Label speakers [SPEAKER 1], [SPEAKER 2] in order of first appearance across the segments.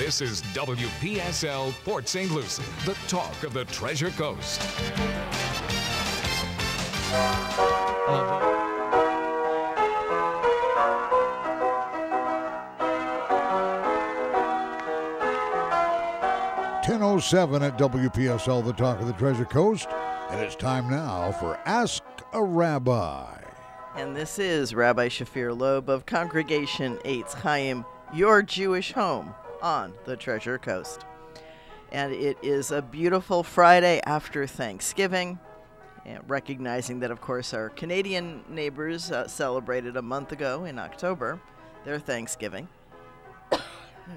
[SPEAKER 1] This is WPSL Port St. Lucie, the talk of the Treasure Coast.
[SPEAKER 2] 10:07 at WPSL, the talk of the Treasure Coast, and it's time now for Ask a Rabbi.
[SPEAKER 3] And this is Rabbi Shafir Lobb of Congregation Eitz, Chayim, your Jewish home on the Treasure Coast. And it is a beautiful Friday after Thanksgiving, and recognizing that, of course, our Canadian neighbors celebrated a month ago in October their Thanksgiving.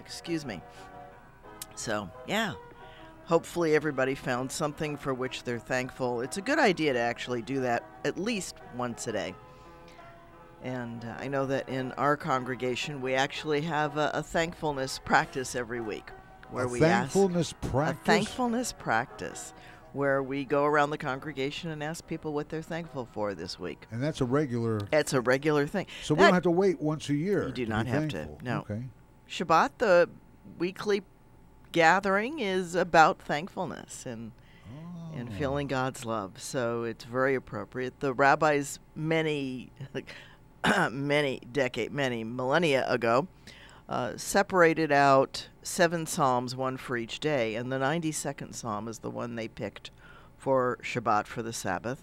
[SPEAKER 3] Excuse me. So, yeah, hopefully everybody found something for which they're thankful. It's a good idea to actually do that at least once a day. And I know that in our congregation, we actually have a thankfulness practice every week. Where we
[SPEAKER 2] thankfulness practice?
[SPEAKER 3] A thankfulness practice, where we go around the congregation and ask people what they're thankful for this week.
[SPEAKER 2] And that's a regular...
[SPEAKER 3] It's a regular thing.
[SPEAKER 2] So we don't have to wait once a year.
[SPEAKER 3] You do not have
[SPEAKER 2] thankful.
[SPEAKER 3] to, no.
[SPEAKER 2] Okay.
[SPEAKER 3] Shabbat, the weekly gathering, is about thankfulness and feeling God's love. So it's very appropriate. The rabbis many millennia ago separated out 7 psalms, one for each day, and the 92nd psalm is the one they picked for Shabbat, for the Sabbath.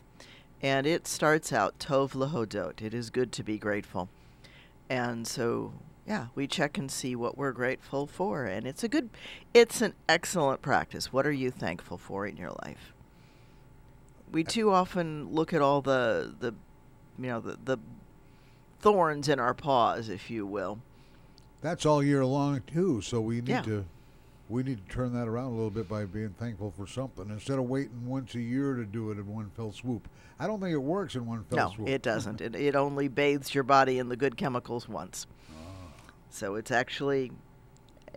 [SPEAKER 3] And it starts out, Tov lahodot, it is good to be grateful. And so, yeah, we check and see what we're grateful for, and it's an excellent practice. What are you thankful for in your life? We too often look at all the thorns in our paws, if you will.
[SPEAKER 2] That's all year long too, so we need to turn that around a little bit by being thankful for something instead of waiting once a year to do it in one fell swoop. I don't think it works in one fell swoop.
[SPEAKER 3] No, it doesn't. It only bathes your body in the good chemicals once. So it's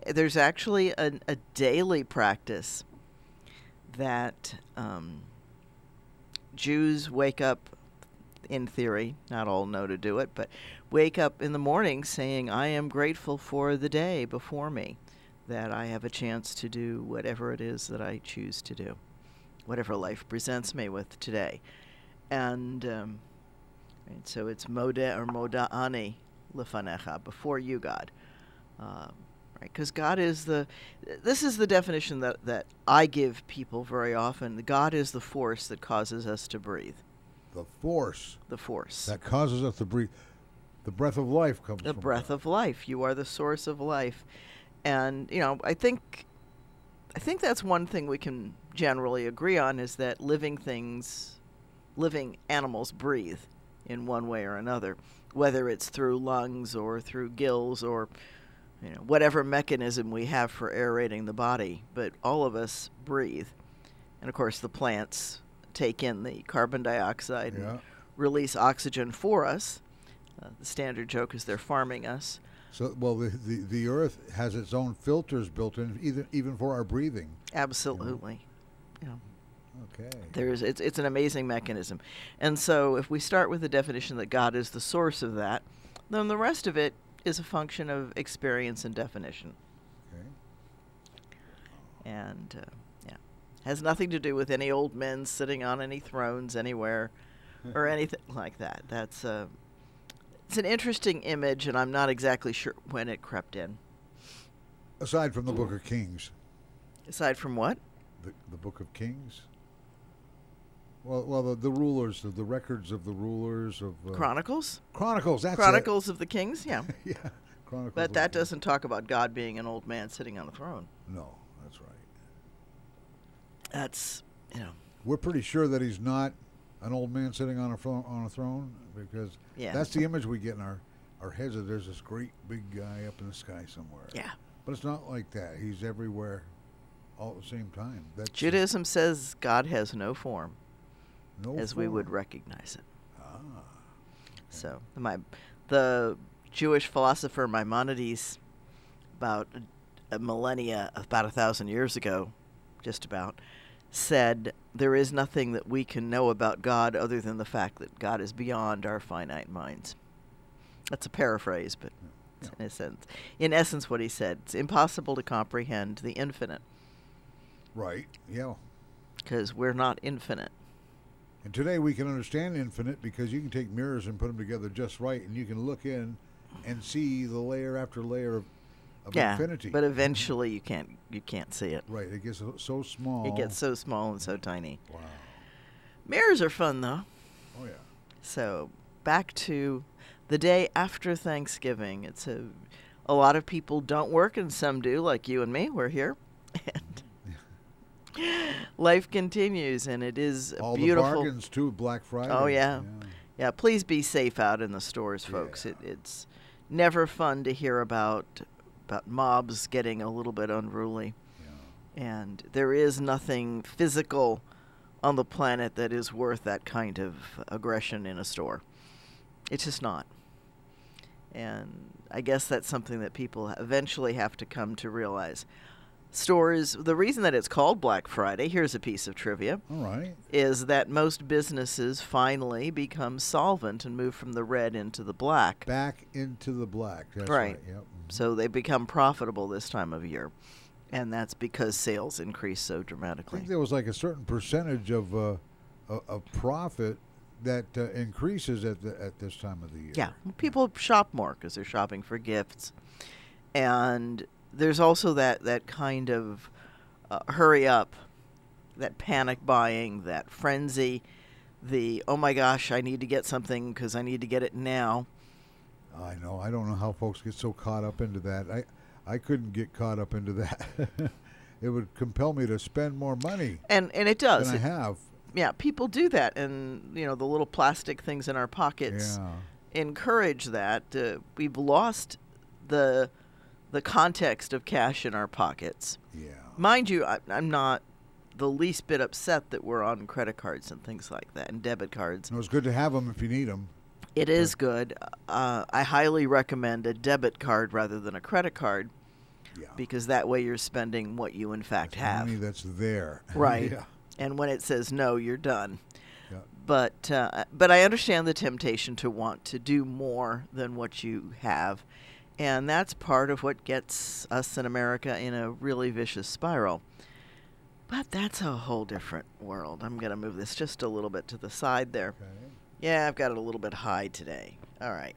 [SPEAKER 3] there's actually a daily practice that Jews wake up, in theory, not all know to do it, but wake up in the morning saying, I am grateful for the day before me, that I have a chance to do whatever it is that I choose to do, whatever life presents me with today. And so it's modeh or moda'ani lefanecha, before you, God. Right? Because God is this is the definition that I give people very often. God is the force that causes us to breathe.
[SPEAKER 2] The force that causes us to breathe. The breath of life comes from
[SPEAKER 3] the breath of life. You are the source of life. And, I think that's one thing we can generally agree on, is that living animals breathe in one way or another, whether it's through lungs or through gills or whatever mechanism we have for aerating the body. But all of us breathe. And, of course, the plants take in the carbon dioxide and release oxygen for us. The standard joke is they're farming us.
[SPEAKER 2] So, well, the earth has its own filters built in, even for our breathing.
[SPEAKER 3] Absolutely.
[SPEAKER 2] Okay.
[SPEAKER 3] It's an amazing mechanism. And so if we start with the definition that God is the source of that, then the rest of it is a function of experience and definition.
[SPEAKER 2] Okay.
[SPEAKER 3] And has nothing to do with any old men sitting on any thrones anywhere or anything like that. It's an interesting image, and I'm not exactly sure when it crept in.
[SPEAKER 2] Aside from the Book of Kings.
[SPEAKER 3] Aside from what?
[SPEAKER 2] The Book of Kings. Well, the rulers, the records of the rulers of...
[SPEAKER 3] Chronicles?
[SPEAKER 2] Chronicles, that's
[SPEAKER 3] Chronicles of the Kings, yeah.
[SPEAKER 2] Yeah, Chronicles.
[SPEAKER 3] But that doesn't talk about God being an old man sitting on a throne.
[SPEAKER 2] No, that's right.
[SPEAKER 3] That's,
[SPEAKER 2] We're pretty sure that he's not an old man sitting on a throne, because that's the image we get in our heads, that there's this great big guy up in the sky somewhere.
[SPEAKER 3] Yeah.
[SPEAKER 2] But it's not like that. He's everywhere all at the same time.
[SPEAKER 3] Judaism says God has no form, we would recognize it. So the Jewish philosopher Maimonides, about a millennia, about 1,000 years ago, just about, said there is nothing that we can know about God other than the fact that God is beyond our finite minds. That's a paraphrase, but In essence, what he said, it's impossible to comprehend the infinite.
[SPEAKER 2] Right, yeah.
[SPEAKER 3] Because we're not infinite.
[SPEAKER 2] And today we can understand infinite because you can take mirrors and put them together just right, and you can look in and see the layer after layer of infinity.
[SPEAKER 3] But eventually you can't see it.
[SPEAKER 2] Right, it gets so small.
[SPEAKER 3] It gets so small and so tiny.
[SPEAKER 2] Wow.
[SPEAKER 3] Mirrors are fun, though.
[SPEAKER 2] Oh, yeah.
[SPEAKER 3] So back to the day after Thanksgiving. It's a lot of people don't work, and some do, like you and me. We're here. And life continues, and it is
[SPEAKER 2] all
[SPEAKER 3] beautiful.
[SPEAKER 2] All the bargains, too, Black Friday.
[SPEAKER 3] Oh, yeah. Yeah, please be safe out in the stores, folks.
[SPEAKER 2] Yeah.
[SPEAKER 3] It's never fun to hear about mobs getting a little bit unruly.
[SPEAKER 2] Yeah.
[SPEAKER 3] And there is nothing physical on the planet that is worth that kind of aggression in a store. It's just not. And I guess that's something that people eventually have to come to realize. Stores, the reason that it's called Black Friday, here's a piece of trivia,
[SPEAKER 2] all right,
[SPEAKER 3] is that most businesses finally become solvent and move from the red into the black.
[SPEAKER 2] Back into the black. That's
[SPEAKER 3] right.
[SPEAKER 2] Yep.
[SPEAKER 3] So they become profitable this time of year. And that's because sales increase so
[SPEAKER 2] I
[SPEAKER 3] dramatically.
[SPEAKER 2] think there was like a certain percentage of profit that increases at this time of the year.
[SPEAKER 3] Yeah, people shop more because they're shopping for gifts. And there's also that kind of hurry up, that panic buying, that frenzy, the, oh my gosh, I need to get something because I need to get it now.
[SPEAKER 2] I know. I don't know how folks get so caught up into that. I couldn't get caught up into that. It would compel me to spend more money.
[SPEAKER 3] And it does.
[SPEAKER 2] Than I have.
[SPEAKER 3] Yeah, people do that. And, the little plastic things in our pockets encourage that. We've lost the context of cash in our pockets.
[SPEAKER 2] Yeah.
[SPEAKER 3] Mind you, I'm not the least bit upset that we're on credit cards and things like that and debit cards.
[SPEAKER 2] No, it's good to have them if you need them.
[SPEAKER 3] It is good. I highly recommend a debit card rather than a credit card because that way you're spending what you in fact have.
[SPEAKER 2] Money that's there.
[SPEAKER 3] Right.
[SPEAKER 2] Yeah.
[SPEAKER 3] And when it says no, you're done.
[SPEAKER 2] Yeah.
[SPEAKER 3] But I understand the temptation to want to do more than what you have. And that's part of what gets us in America in a really vicious spiral. But that's a whole different world. I'm going to move this just a little bit to the side there.
[SPEAKER 2] Okay.
[SPEAKER 3] Yeah, I've got it a little bit high today. All right.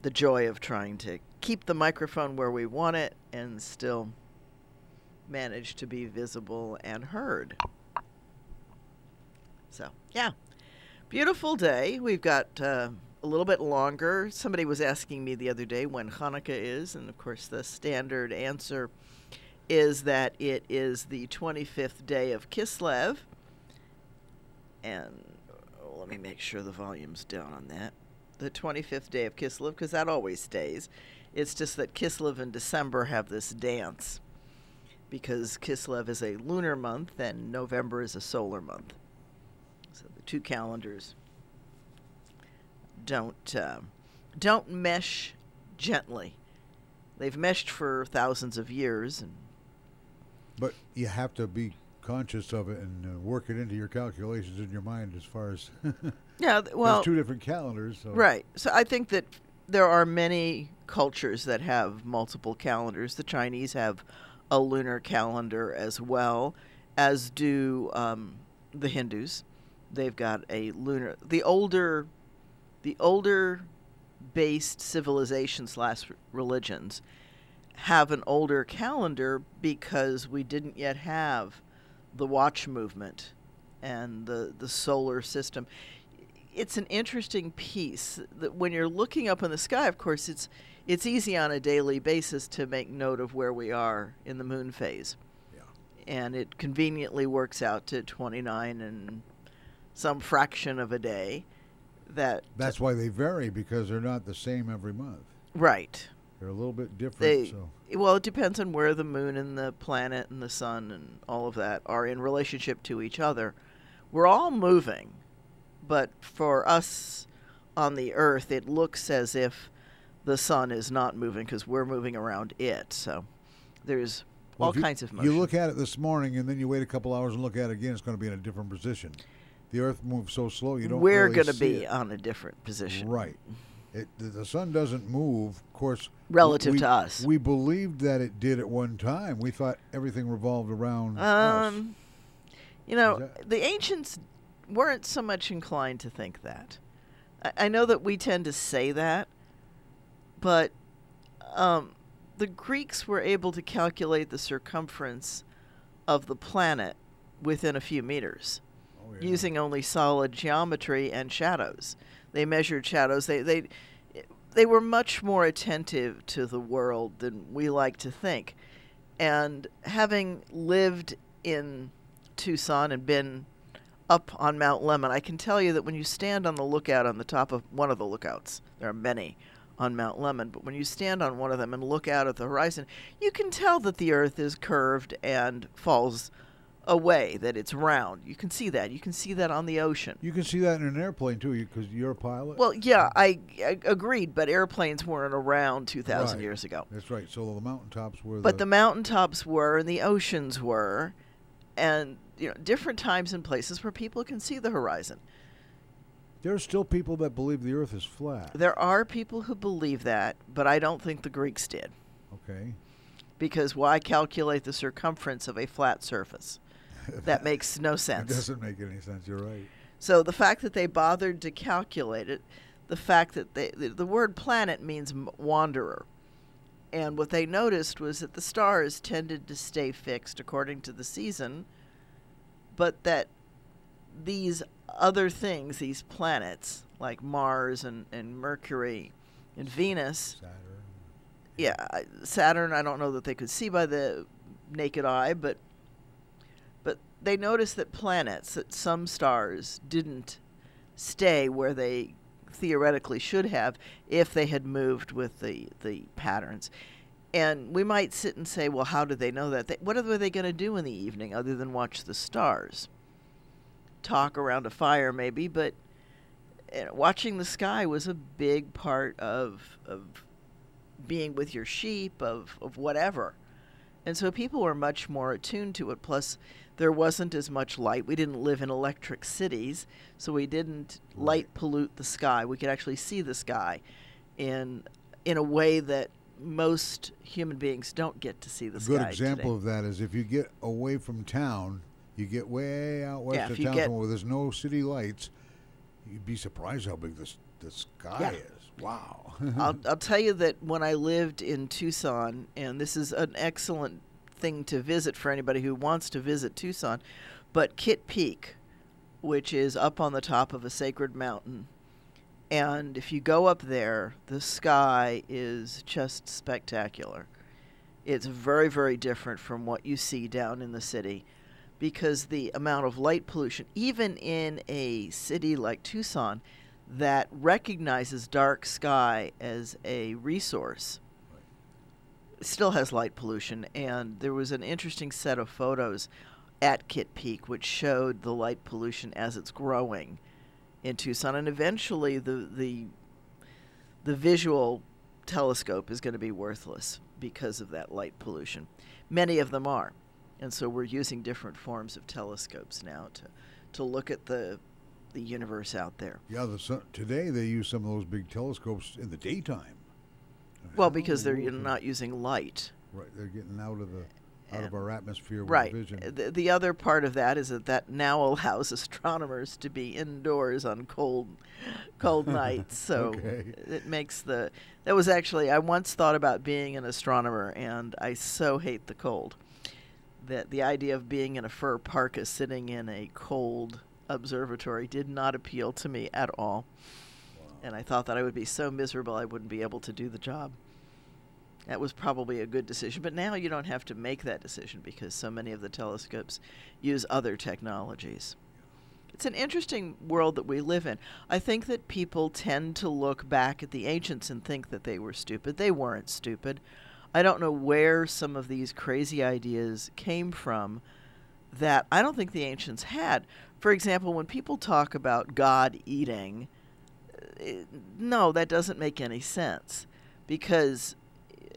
[SPEAKER 3] The joy of trying to keep the microphone where we want it and still manage to be visible and heard. So, yeah. Beautiful day. We've got a little bit longer. Somebody was asking me the other day when Hanukkah is, and of course the standard answer is that it is the 25th day of Kislev. And let me make sure the volume's down on that. The 25th day of Kislev, because that always stays. It's just that Kislev and December have this dance because Kislev is a lunar month and November is a solar month. So the two calendars don't mesh gently. They've meshed for thousands of years.
[SPEAKER 2] But you have to be conscious of it and work it into your calculations in your mind as far as there's two different calendars. So.
[SPEAKER 3] Right. So I think that there are many cultures that have multiple calendars. The Chinese have a lunar calendar as well, as do the Hindus. They've got a lunar. The older based civilizations / religions have an older calendar because we didn't yet have the watch movement and the solar system. It's an interesting piece that when you're looking up in the sky, of course, it's easy on a daily basis to make note of where we are in the moon phase.
[SPEAKER 2] Yeah.
[SPEAKER 3] And it conveniently works out to 29 and some fraction of a day.
[SPEAKER 2] That's why they vary, because they're not the same every month.
[SPEAKER 3] Right.
[SPEAKER 2] They're a little bit different.
[SPEAKER 3] Well, it depends on where the moon and the planet and the sun and all of that are in relationship to each other. We're all moving, but for us on the Earth, it looks as if the sun is not moving because we're moving around it. So there's all kinds of motion.
[SPEAKER 2] You look at it this morning and then you wait a couple hours and look at it again, it's going to be in a different position. The Earth moves so slow you don't
[SPEAKER 3] We're
[SPEAKER 2] really
[SPEAKER 3] going to
[SPEAKER 2] see
[SPEAKER 3] be
[SPEAKER 2] it.
[SPEAKER 3] on a different position.
[SPEAKER 2] Right. The sun doesn't move, of course.
[SPEAKER 3] Relative to us.
[SPEAKER 2] We believed that it did at one time. We thought everything revolved around us.
[SPEAKER 3] The ancients weren't so much inclined to think that. I know that we tend to say that, but the Greeks were able to calculate the circumference of the planet within a few meters using only solid geometry and shadows. They measured shadows. They were much more attentive to the world than we like to think. And having lived in Tucson and been up on Mount Lemmon, I can tell you that when you stand on the lookout on the top of one of the lookouts, there are many on Mount Lemmon, but when you stand on one of them and look out at the horizon, you can tell that the earth is curved and falls away, that it's round. You can see that. You can see that on the ocean.
[SPEAKER 2] You can see that in an airplane, too, because you're a pilot.
[SPEAKER 3] Well, yeah, I agreed, but airplanes weren't around 2,000 years ago.
[SPEAKER 2] That's right. So the mountaintops were
[SPEAKER 3] But the mountaintops were, and the oceans were, and different times and places where people can see the horizon.
[SPEAKER 2] There are still people that believe the earth is flat.
[SPEAKER 3] There are people who believe that, but I don't think the Greeks did.
[SPEAKER 2] Okay.
[SPEAKER 3] Because why calculate the circumference of a flat surface? That makes no sense.
[SPEAKER 2] It doesn't make any sense. You're right.
[SPEAKER 3] So the fact that they bothered to calculate it, the fact that the word planet means wanderer. And what they noticed was that the stars tended to stay fixed according to the season, but that these other things, these planets, like Mars and Mercury and Venus. Saturn, I don't know that they could see by the naked eye, but they noticed that some stars didn't stay where they theoretically should have if they had moved with the patterns. And we might sit and say, well, how did they know that? What were they going to do in the evening other than watch the stars? Talk around a fire maybe, but watching the sky was a big part of being with your sheep, of whatever. And so people were much more attuned to it. Plus, there wasn't as much light. We didn't live in electric cities, so we didn't light pollute the sky. We could actually see the sky in a way that most human beings don't get to see the sky.
[SPEAKER 2] A good example
[SPEAKER 3] today.
[SPEAKER 2] of that is if you get away from town, you get way out west of town where there's no city lights, you'd be surprised how big the sky is. Wow.
[SPEAKER 3] I'll tell you that when I lived in Tucson, and this is an excellent thing to visit for anybody who wants to visit Tucson, but Kitt Peak, which is up on the top of a sacred mountain, and if you go up there, the sky is just spectacular. It's very, very different from what you see down in the city, because the amount of light pollution, even in a city like Tucson that recognizes dark sky as a resource, still has light pollution. And there was an interesting set of photos at Kitt Peak which showed the light pollution as it's growing in Tucson, and eventually the visual telescope is going to be worthless because of that light pollution. Many of them are, and so we're using different forms of telescopes now to look at the universe out there.
[SPEAKER 2] Yeah, today they use some of those big telescopes in the daytime.
[SPEAKER 3] Well, because they're not using light.
[SPEAKER 2] Right, they're getting out of our atmosphere
[SPEAKER 3] with
[SPEAKER 2] vision.
[SPEAKER 3] The other part of that is that now allows astronomers to be indoors on cold nights. So it makes that was actually, I once thought about being an astronomer, and I so hate the cold that the idea of being in a fur parka sitting in a cold observatory did not appeal to me at all. Wow. And I thought that I would be so miserable I wouldn't be able to do the job. That was probably a good decision, but now you don't have to make that decision because so many of the telescopes use other technologies. It's an interesting world that we live in. I think that people tend to look back at the ancients and think that they were stupid. They weren't stupid. I don't know where some of these crazy ideas came from that I don't think the ancients had. For example, when people talk about God eating, no, that doesn't make any sense, because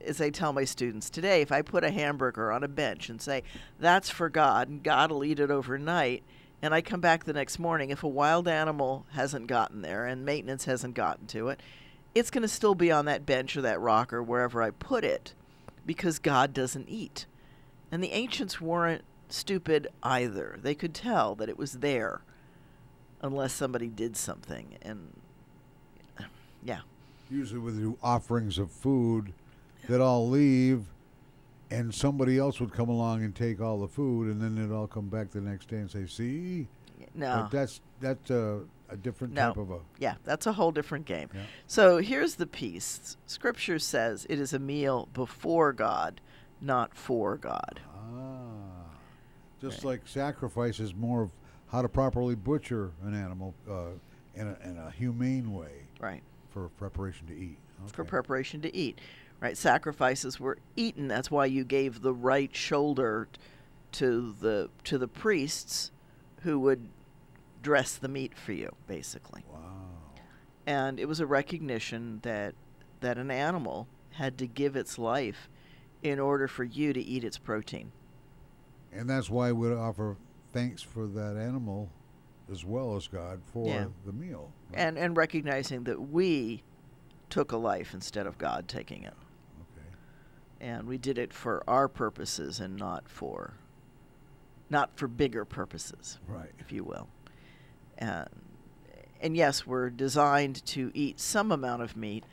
[SPEAKER 3] as I tell my students today, if I put a hamburger on a bench and say, that's for God, and God will eat it overnight, and I come back the next morning, if a wild animal hasn't gotten there and maintenance hasn't gotten to it, it's going to still be on that bench or that rock or wherever I put it, because God doesn't eat. And the ancients weren't stupid either. They could tell that it was there unless somebody did something. And yeah.
[SPEAKER 2] Usually with the offerings of food, they'd all leave, and somebody else would come along and take all the food, and then they'd all come back the next day and say, see?
[SPEAKER 3] No.
[SPEAKER 2] But that's a different type of a...
[SPEAKER 3] Yeah, that's a whole different game.
[SPEAKER 2] Yeah.
[SPEAKER 3] So here's the piece. Scripture says it is a meal before God, not for God.
[SPEAKER 2] Just like sacrifice is more of how to properly butcher an animal in a humane way.
[SPEAKER 3] Right.
[SPEAKER 2] For preparation to eat. Okay.
[SPEAKER 3] For preparation to eat. Right. Sacrifices were eaten. That's why you gave the right shoulder to the priests who would dress the meat for you, basically.
[SPEAKER 2] Wow.
[SPEAKER 3] And it was a recognition that an animal had to give its life in order for you to eat its protein.
[SPEAKER 2] And that's why we offer thanks for that animal as well as God for the meal. Right?
[SPEAKER 3] And recognizing that we took a life instead of God taking it.
[SPEAKER 2] Okay.
[SPEAKER 3] And we did it for our purposes and not for bigger purposes,
[SPEAKER 2] right,
[SPEAKER 3] if you will. And yes, we're designed to eat some amount of meat,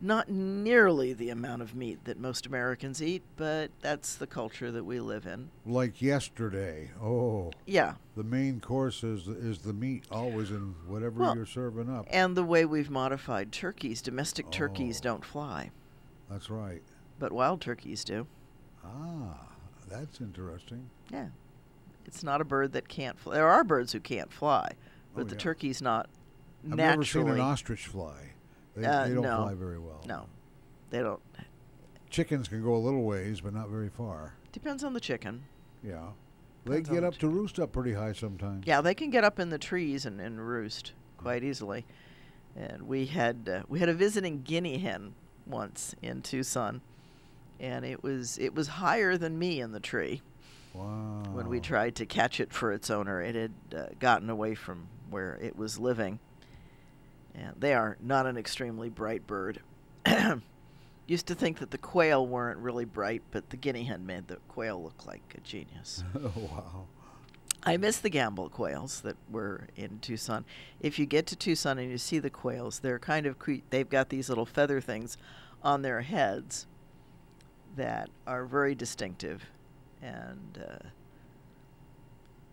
[SPEAKER 3] not nearly the amount of meat that most Americans eat, but that's the culture that we live in.
[SPEAKER 2] Like yesterday. Oh.
[SPEAKER 3] Yeah.
[SPEAKER 2] The main course is the meat, always in whatever you're serving up.
[SPEAKER 3] And the way we've modified turkeys. Domestic turkeys don't fly.
[SPEAKER 2] That's right.
[SPEAKER 3] But wild turkeys do.
[SPEAKER 2] Ah, that's interesting.
[SPEAKER 3] Yeah. It's not a bird that can't fly. There are birds who can't fly, but the turkey's not
[SPEAKER 2] I've
[SPEAKER 3] naturally.
[SPEAKER 2] never seen an ostrich fly. They don't
[SPEAKER 3] no.
[SPEAKER 2] fly very well.
[SPEAKER 3] No, they don't.
[SPEAKER 2] Chickens can go a little ways, but not very far.
[SPEAKER 3] Depends on the chicken.
[SPEAKER 2] Yeah. They get up to roost up pretty high sometimes.
[SPEAKER 3] Yeah, they can get up in the trees and roost quite easily. And we had a visiting guinea hen once in Tucson, and it was higher than me in the tree.
[SPEAKER 2] Wow.
[SPEAKER 3] When we tried to catch it for its owner, it had gotten away from where it was living. And they are not an extremely bright bird. Used to think that the quail weren't really bright, but the guinea hen made the quail look like a genius.
[SPEAKER 2] Oh, wow.
[SPEAKER 3] I miss the Gamble quails that were in Tucson. If you get to Tucson and you see the quails, they're kind of they've got these little feather things on their heads that are very distinctive. And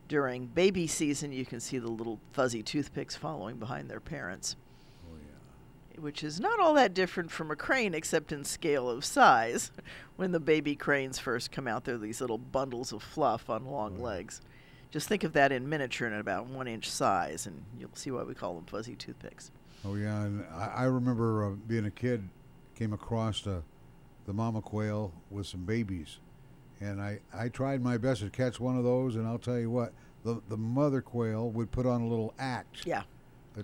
[SPEAKER 3] during baby season, you can see the little fuzzy toothpicks following behind their parents.
[SPEAKER 2] Oh, yeah.
[SPEAKER 3] Which is not all that different from a crane, except in scale of size. When the baby cranes first come out, they're these little bundles of fluff on long legs. Just think of that in miniature and about 1 inch size, and you'll see why we call them fuzzy toothpicks.
[SPEAKER 2] Oh, yeah. And I remember being a kid, came across the mama quail with some babies. And I tried my best to catch one of those, and I'll tell you what, the mother quail would put on a little act.
[SPEAKER 3] Yeah.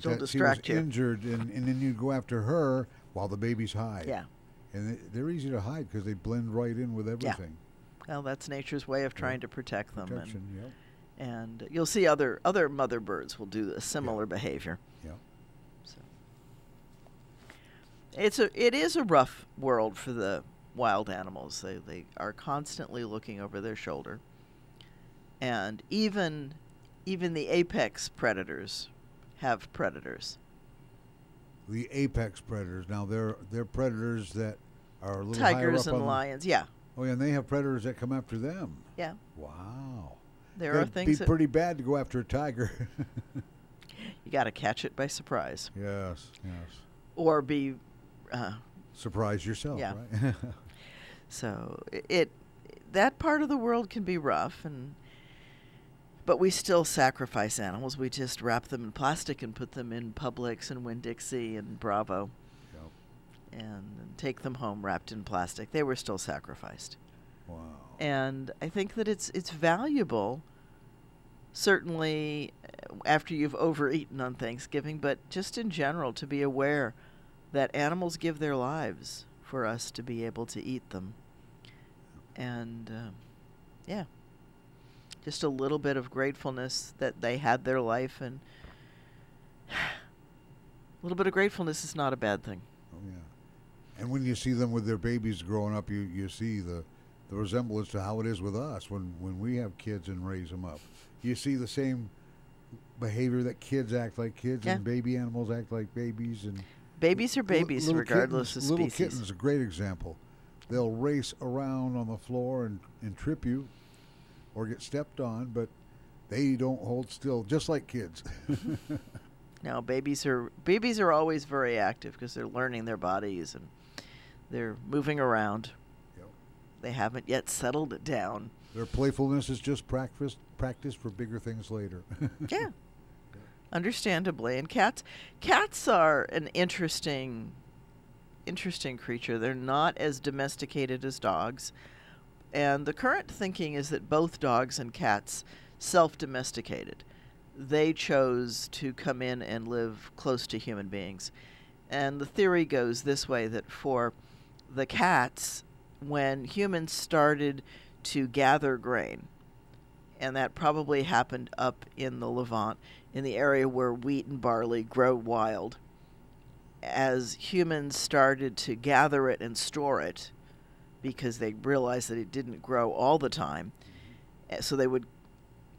[SPEAKER 2] She'll
[SPEAKER 3] distract
[SPEAKER 2] she was
[SPEAKER 3] you.
[SPEAKER 2] injured, and then you'd go after her while the babies hide.
[SPEAKER 3] Yeah.
[SPEAKER 2] And they're easy to hide because they blend right in with everything.
[SPEAKER 3] Yeah. Well, that's nature's way of trying to protect them.
[SPEAKER 2] Protection, yep.
[SPEAKER 3] And you'll see other mother birds will do a similar behavior.
[SPEAKER 2] Yeah.
[SPEAKER 3] So it is a rough world for the wild animals. They are constantly looking over their shoulder. And even the apex predators have predators.
[SPEAKER 2] The apex predators. Now they're predators that are a little
[SPEAKER 3] Tigers
[SPEAKER 2] higher up
[SPEAKER 3] and lions, yeah.
[SPEAKER 2] Oh, yeah, and they have predators that come after them.
[SPEAKER 3] Yeah.
[SPEAKER 2] Wow.
[SPEAKER 3] There are things
[SPEAKER 2] It'd be pretty bad to go after a tiger.
[SPEAKER 3] You got to catch it by surprise.
[SPEAKER 2] Yes.
[SPEAKER 3] Or be
[SPEAKER 2] surprise yourself,
[SPEAKER 3] yeah.
[SPEAKER 2] right?
[SPEAKER 3] So that part of the world can be rough, but we still sacrifice animals. We just wrap them in plastic and put them in Publix and Winn-Dixie and Bravo, and take them home wrapped in plastic. They were still sacrificed.
[SPEAKER 2] Wow.
[SPEAKER 3] And I think that it's valuable, certainly after you've overeaten on Thanksgiving, but just in general to be aware that animals give their lives for us to be able to eat them. And, just a little bit of gratefulness that they had their life, and a little bit of gratefulness is not a bad thing.
[SPEAKER 2] yeah. And when you see them with their babies growing up, you see the resemblance to how it is with us when we have kids and raise them up. You see the same behavior that kids act like kids and baby animals act like babies. And
[SPEAKER 3] babies are babies regardless of species.
[SPEAKER 2] Little kittens, a great example. They'll race around on the floor and trip you or get stepped on, but they don't hold still, just like kids.
[SPEAKER 3] No, babies are always very active because they're learning their bodies and they're moving around.
[SPEAKER 2] Yep.
[SPEAKER 3] They haven't yet settled down.
[SPEAKER 2] Their playfulness is just practice for bigger things later.
[SPEAKER 3] Yeah, understandably. And cats are an interesting creature. They're not as domesticated as dogs. And the current thinking is that both dogs and cats self-domesticated. They chose to come in and live close to human beings. And the theory goes this way, that for the cats, when humans started to gather grain, and that probably happened up in the Levant, in the area where wheat and barley grow wild, as humans started to gather it and store it, because they realized that it didn't grow all the time, so they would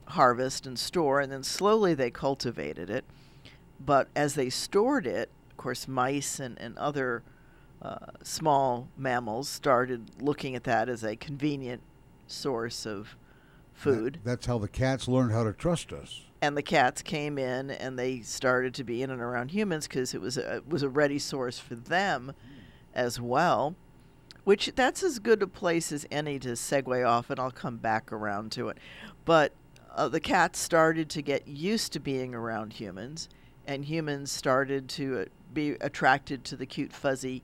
[SPEAKER 3] harvest and store, and then slowly they cultivated it. But as they stored it, of course, mice and other small mammals started looking at that as a convenient source of food.
[SPEAKER 2] That's how the cats learned how to trust us.
[SPEAKER 3] And the cats came in and they started to be in and around humans because it was a ready source for them as well. Which, that's as good a place as any to segue off, and I'll come back around to it. But the cats started to get used to being around humans, and humans started to be attracted to the cute, fuzzy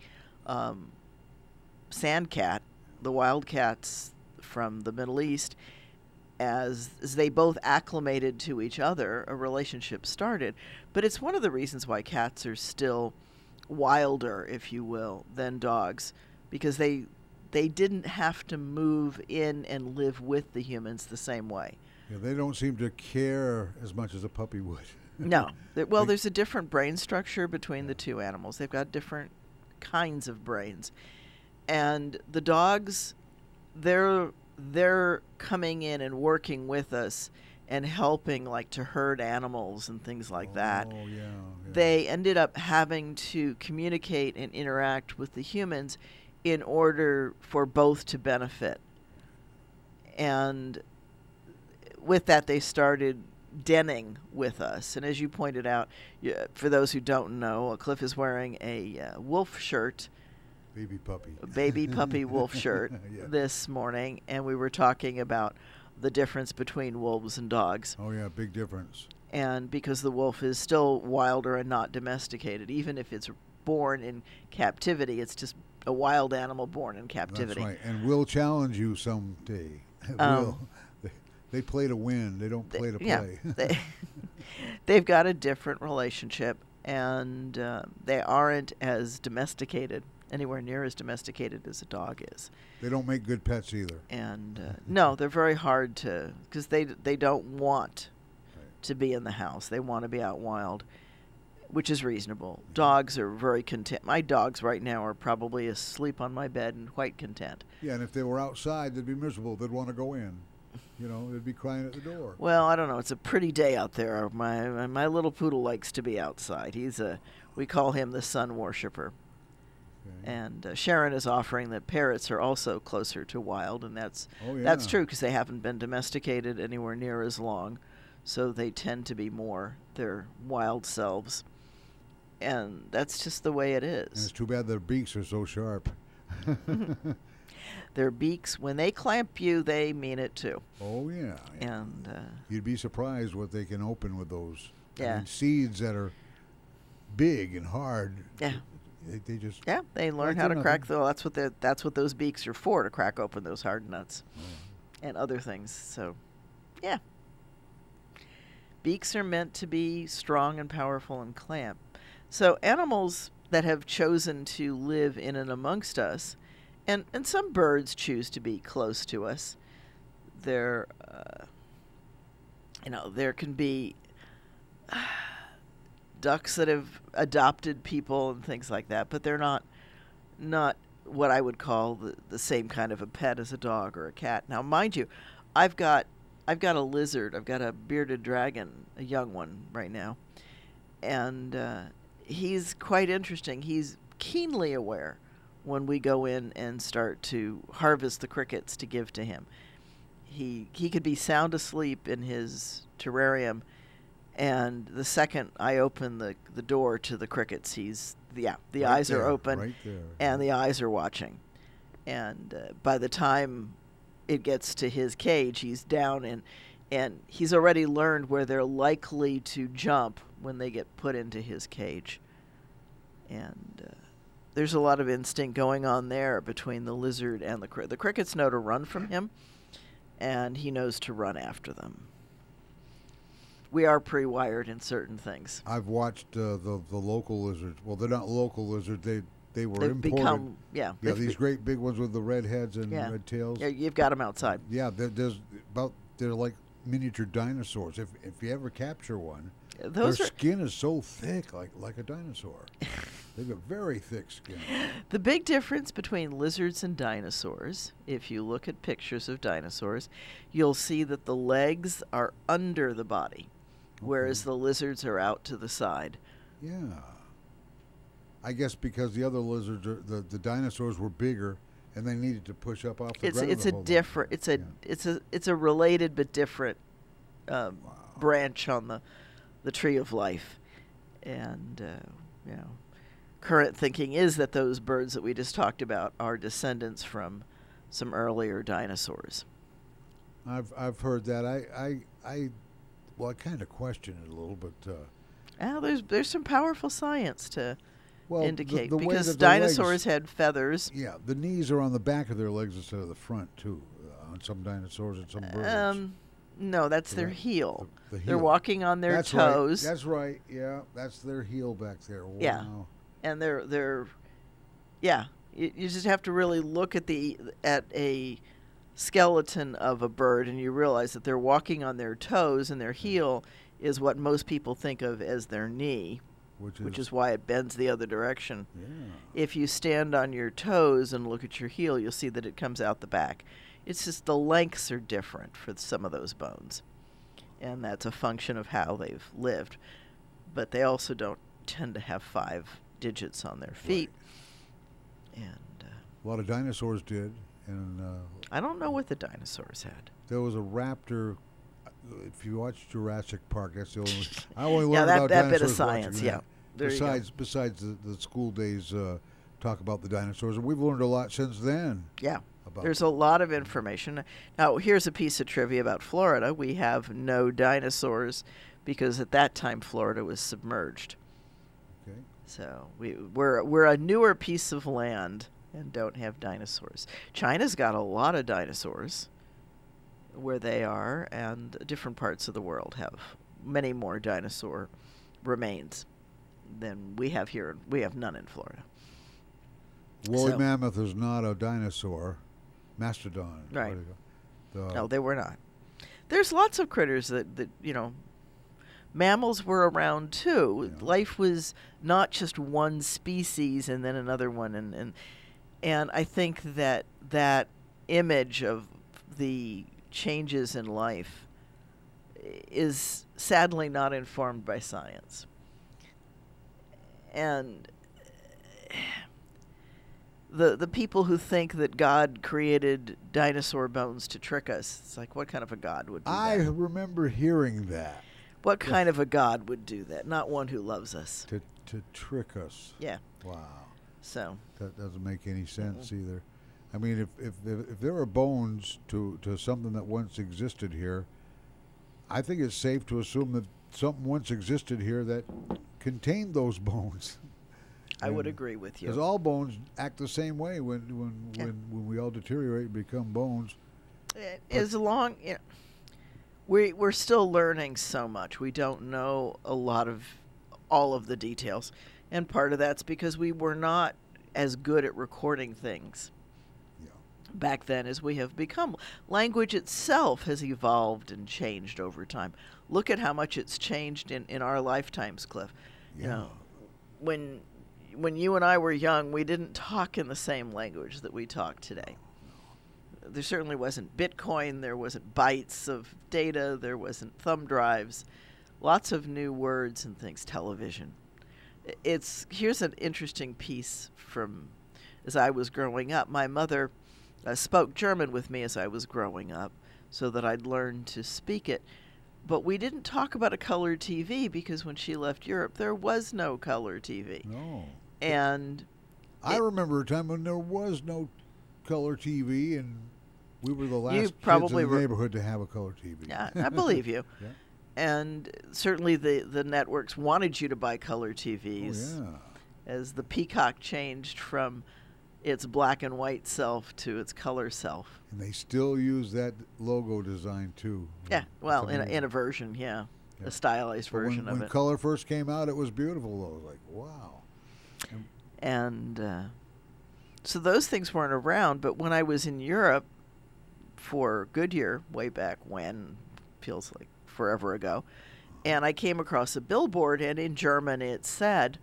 [SPEAKER 3] sand cat, the wild cats from the Middle East. As they both acclimated to each other, a relationship started. But it's one of the reasons why cats are still wilder, if you will, than dogs, because they didn't have to move in and live with the humans the same way.
[SPEAKER 2] Yeah, they don't seem to care as much as a puppy would.
[SPEAKER 3] No. Well, there's a different brain structure between the two animals. They've got different kinds of brains. And the dogs, they're coming in and working with us and helping, like, to herd animals and things like that.
[SPEAKER 2] Oh, yeah.
[SPEAKER 3] They ended up having to communicate and interact with the humans in order for both to benefit. And with that, they started denning with us. And as you pointed out, for those who don't know, Cliff is wearing a wolf shirt. Baby puppy wolf shirt this morning, and we were talking about the difference between wolves and dogs.
[SPEAKER 2] Oh yeah, big difference.
[SPEAKER 3] And because the wolf is still wilder and not domesticated, even if it's born in captivity, it's just a wild animal born in captivity.
[SPEAKER 2] That's right, and will challenge you someday. Will. They play to win. They don't play to play.
[SPEAKER 3] They've got a different relationship, and they aren't as domesticated, anywhere near as domesticated as a dog is.
[SPEAKER 2] They don't make good pets either.
[SPEAKER 3] And no, they're very hard to, because they don't want to be in the house. They want to be out wild, which is reasonable. Dogs are very content. My dogs right now are probably asleep on my bed and quite content.
[SPEAKER 2] Yeah, and if they were outside, they'd be miserable. They'd want to go in. You know, they'd be crying at the door.
[SPEAKER 3] Well, I don't know. It's a pretty day out there. My little poodle likes to be outside. We call him the sun worshiper. Okay. And Sharon is offering that parrots are also closer to wild, and that's true because they haven't been domesticated anywhere near as long, so they tend to be more their wild selves. And that's just the way it is.
[SPEAKER 2] And it's too bad their beaks are so sharp.
[SPEAKER 3] Their beaks, when they clamp you, they mean it too.
[SPEAKER 2] Oh, yeah.
[SPEAKER 3] And
[SPEAKER 2] you'd be surprised what they can open with those.
[SPEAKER 3] Yeah.
[SPEAKER 2] I mean, seeds that are big and hard.
[SPEAKER 3] Yeah.
[SPEAKER 2] They just...
[SPEAKER 3] Yeah, they learn how to crack that's what those beaks are for, to crack open those hard nuts and other things. So, yeah. Beaks are meant to be strong and powerful and clamp. So animals that have chosen to live in and amongst us, and some birds choose to be close to us. There can be ducks that have adopted people and things like that, but they're not what I would call the same kind of a pet as a dog or a cat. Now, mind you, I've got a lizard. I've got a bearded dragon, a young one right now, and he's quite interesting. He's keenly aware when we go in and start to harvest the crickets to give to him. He could be sound asleep in his terrarium, and the second I open the door to the crickets, the
[SPEAKER 2] Right
[SPEAKER 3] eyes are
[SPEAKER 2] there,
[SPEAKER 3] open,
[SPEAKER 2] right there.
[SPEAKER 3] and the eyes are watching. And by the time it gets to his cage, he's down, and he's already learned where they're likely to jump when they get put into his cage. And there's a lot of instinct going on there between the lizard and the cricket. The crickets know to run from him, and he knows to run after them. We are pre-wired in certain things.
[SPEAKER 2] I've watched the local lizards. Well, they're not local lizards. They were
[SPEAKER 3] They've
[SPEAKER 2] imported.
[SPEAKER 3] become,
[SPEAKER 2] Yeah, these great big ones with the red heads and red tails.
[SPEAKER 3] Yeah, you've got them outside.
[SPEAKER 2] Yeah, they're like miniature dinosaurs. If you ever capture one, their skin is so thick, like a dinosaur. They've got very thick skin.
[SPEAKER 3] The big difference between lizards and dinosaurs, if you look at pictures of dinosaurs, you'll see that the legs are under the body, whereas the lizards are out to the side.
[SPEAKER 2] Yeah. I guess because the other lizards, the dinosaurs were bigger, and they needed to push up off the ground.
[SPEAKER 3] It's a related but different branch on the tree of life, and current thinking is that those birds that we just talked about are descendants from some earlier dinosaurs.
[SPEAKER 2] I've heard that. I kind of question it a little, but
[SPEAKER 3] there's some powerful science to indicate
[SPEAKER 2] the
[SPEAKER 3] because dinosaurs had feathers.
[SPEAKER 2] Yeah, the knees are on the back of their legs instead of the front too, on some dinosaurs and some birds.
[SPEAKER 3] No, their heel.
[SPEAKER 2] The heel.
[SPEAKER 3] They're walking on their toes.
[SPEAKER 2] Right. That's right. Yeah, that's their heel back there. Wow.
[SPEAKER 3] Yeah, and they're you just have to really look at a skeleton of a bird, and you realize that they're walking on their toes, and their heel is what most people think of as their knee, which is why it bends the other direction.
[SPEAKER 2] Yeah.
[SPEAKER 3] If you stand on your toes and look at your heel, you'll see that it comes out the back. It's just the lengths are different for some of those bones, and that's a function of how they've lived. But they also don't tend to have 5 digits on their feet. Right. And
[SPEAKER 2] a lot of dinosaurs did. And
[SPEAKER 3] I don't know what the dinosaurs had.
[SPEAKER 2] There was a raptor. If you watch Jurassic Park, that's the only. I only learned about
[SPEAKER 3] that
[SPEAKER 2] dinosaurs
[SPEAKER 3] bit of science.
[SPEAKER 2] watching
[SPEAKER 3] Yeah.
[SPEAKER 2] Besides the school days, talk about the dinosaurs, and we've learned a lot since then.
[SPEAKER 3] Yeah. There's a lot of information. Now, here's a piece of trivia about Florida. We have no dinosaurs because at that time Florida was submerged.
[SPEAKER 2] Okay.
[SPEAKER 3] So we're a newer piece of land and don't have dinosaurs. China's got a lot of dinosaurs where they are, and different parts of the world have many more dinosaur remains than we have here. We have none in Florida.
[SPEAKER 2] Woolly mammoth is not a dinosaur. Mastodon.
[SPEAKER 3] Right. No, they were not. There's lots of critters that mammals were around too. Yeah. Life was not just one species and then another one, and I think that image of the changes in life is sadly not informed by science. And the people who think that God created dinosaur bones to trick us, it's like, what kind of a God would do that?
[SPEAKER 2] I remember hearing that.
[SPEAKER 3] What kind of a God would do that? Not one who loves us.
[SPEAKER 2] To trick us.
[SPEAKER 3] Yeah.
[SPEAKER 2] Wow.
[SPEAKER 3] So.
[SPEAKER 2] That doesn't make any sense either. I mean, if there are bones to something that once existed here, I think it's safe to assume that something once existed here that contained those bones.
[SPEAKER 3] I would agree with you.
[SPEAKER 2] Because all bones act the same way when we all deteriorate and become bones.
[SPEAKER 3] We're still learning so much. We don't know all of the details, and part of that's because we were not as good at recording things back then as we have become. Language itself has evolved and changed over time. Look at how much it's changed in our lifetimes, Cliff. You know, when you and I were young, we didn't talk in the same language that we talk today. There certainly wasn't Bitcoin, there wasn't bytes of data, there wasn't thumb drives, lots of new words and things, television. Here's an interesting piece from as I was growing up. My mother spoke German with me as I was growing up so that I'd learn to speak it. But we didn't talk about a color TV because when she left Europe, there was no color TV.
[SPEAKER 2] No.
[SPEAKER 3] And
[SPEAKER 2] I remember a time when there was no color TV, and we were the last kids in the neighborhood to have a color TV.
[SPEAKER 3] Yeah, I believe you.
[SPEAKER 2] Yeah.
[SPEAKER 3] And certainly the networks wanted you to buy color TVs.
[SPEAKER 2] Oh, yeah.
[SPEAKER 3] As the Peacock changed from its black and white self to its color self.
[SPEAKER 2] And they still use that logo design, too.
[SPEAKER 3] Yeah, well, in a version, a stylized version of it.
[SPEAKER 2] When color first came out, it was beautiful, though. It was like, wow.
[SPEAKER 3] And so those things weren't around, but when I was in Europe for Goodyear, way back when, feels like forever ago, and I came across a billboard, and in German it said,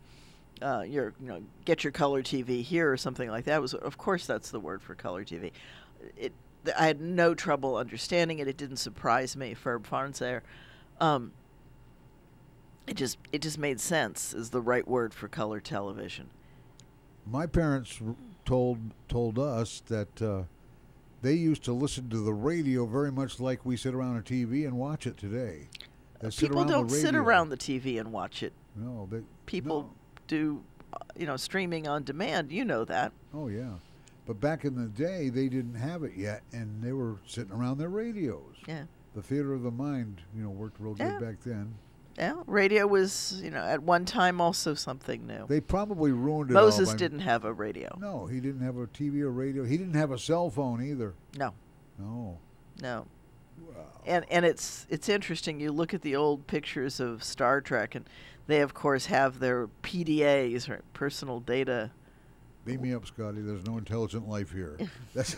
[SPEAKER 3] get your color TV here or something like that. Of course, that's the word for color TV. I had no trouble understanding it. It didn't surprise me. Fernseher. It just made sense as the right word for color television.
[SPEAKER 2] My parents told us that they used to listen to the radio very much like we sit around a TV and watch it today.
[SPEAKER 3] People don't sit around the TV and watch it.
[SPEAKER 2] No,
[SPEAKER 3] people do, streaming on demand. You know that.
[SPEAKER 2] Oh yeah, but back in the day they didn't have it yet, and they were sitting around their radios.
[SPEAKER 3] Yeah.
[SPEAKER 2] The theater of the mind, worked real good back then.
[SPEAKER 3] Yeah, radio was, at one time also something new.
[SPEAKER 2] They probably ruined it.
[SPEAKER 3] Moses didn't have a radio.
[SPEAKER 2] No, he didn't have a TV or radio. He didn't have a cell phone either.
[SPEAKER 3] No.
[SPEAKER 2] No.
[SPEAKER 3] No.
[SPEAKER 2] Wow.
[SPEAKER 3] And it's interesting. You look at the old pictures of Star Trek, and they of course have their PDAs, right, personal data.
[SPEAKER 2] Beam me up, Scotty. There's no intelligent life here. That's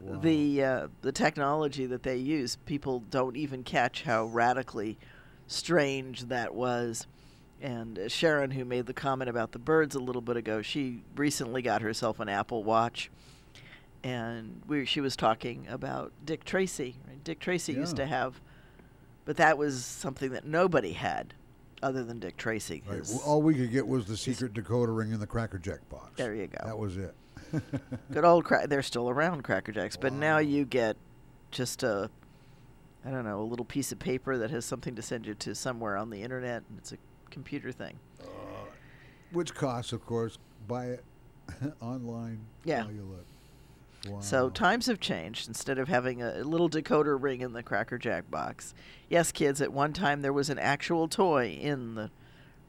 [SPEAKER 2] wow.
[SPEAKER 3] The technology that they use, people don't even catch how radically strange that was. And Sharon, who made the comment about the birds a little bit ago, she recently got herself an Apple Watch, and she was talking about Dick Tracy. Right? Dick Tracy used to have, but that was something that nobody had other than Dick Tracy.
[SPEAKER 2] Right. Well, all we could get was the secret decoder ring in the Cracker Jack box.
[SPEAKER 3] There you go.
[SPEAKER 2] That was it.
[SPEAKER 3] Good old they're still around, Cracker Jacks, but now you get just a little piece of paper that has something to send you to somewhere on the internet, and it's a computer thing.
[SPEAKER 2] Which costs, of course, buy it online.
[SPEAKER 3] Yeah.
[SPEAKER 2] While you look. Wow.
[SPEAKER 3] So times have changed. Instead of having a little decoder ring in the Cracker Jack box. Yes, kids, at one time there was an actual toy in the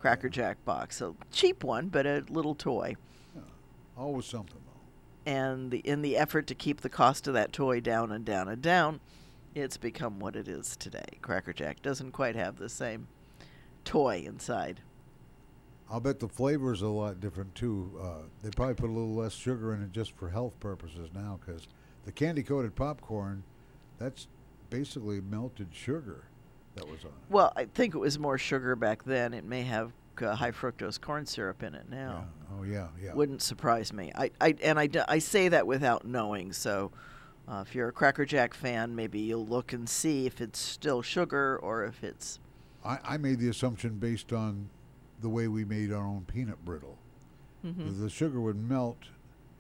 [SPEAKER 3] Cracker Jack box. A cheap one, but a little toy.
[SPEAKER 2] Yeah. Always something, though.
[SPEAKER 3] And in the effort to keep the cost of that toy down and down and down, it's become what it is today. Cracker Jack doesn't quite have the same toy inside.
[SPEAKER 2] I'll bet the flavor's a lot different, too. They probably put a little less sugar in it just for health purposes now, because the candy-coated popcorn, that's basically melted sugar that was on it.
[SPEAKER 3] Well, I think it was more sugar back then. It may have high fructose corn syrup in it now.
[SPEAKER 2] Yeah. Oh, yeah.
[SPEAKER 3] Wouldn't surprise me. I say that without knowing, so if you're a Cracker Jack fan, maybe you'll look and see if it's still sugar or if it's...
[SPEAKER 2] I made the assumption based on the way we made our own peanut brittle. Mm-hmm. The sugar would melt,